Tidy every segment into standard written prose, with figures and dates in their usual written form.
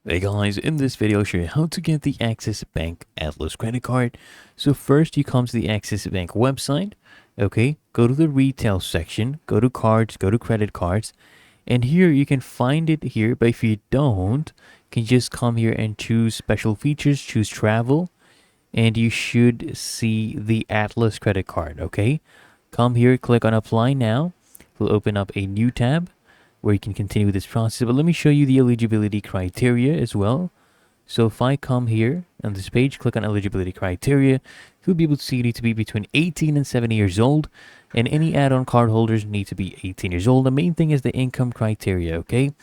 Hey guys, in this video I'll show you how to get the Axis Bank Atlas credit card. So first you come to the Axis Bank website, okay, go to the retail section, go to cards, go to credit cards, and here you can find it here, but if you don't, you can just come here and choose special features, choose travel, and you should see the Atlas credit card, okay? Come here, click on apply now. It will open up a new tab where you can continue this process. But let me show you the eligibility criteria as well. So if I come here on this page, click on eligibility criteria, you'll be able to see you need to be between 18 and 70 years old, and any add-on card holders need to be 18 years old. The main thing is the income criteria, okay?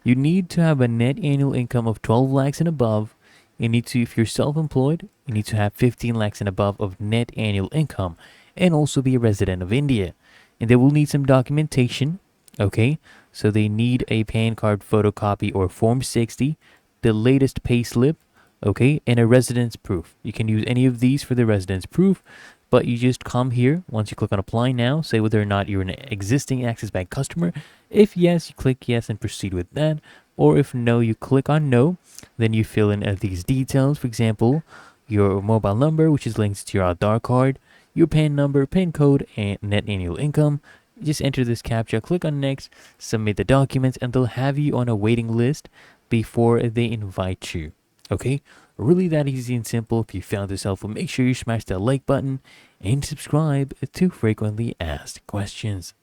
You need to have a net annual income of 12 lakhs and above. You need to, if you're self-employed, you need to have 15 lakhs and above of net annual income and also be a resident of India. And they will need some documentation, okay? So they need a PAN card photocopy or Form 60, the latest payslip, okay, and a residence proof. You can use any of these for the residence proof, but you just come here. Once you click on apply now, say whether or not you're an existing Axis Bank customer. If yes, you click yes and proceed with that. Or if no, you click on no. Then you fill in these details. For example, your mobile number, which is linked to your Aadhaar card, your PAN number, PIN code, and net annual income. Just enter this captcha, click on next, submit the documents, and they'll have you on a waiting list before they invite you. Okay? Really that easy and simple. If you found this helpful, make sure you smash that like button and subscribe to frequently asked questions.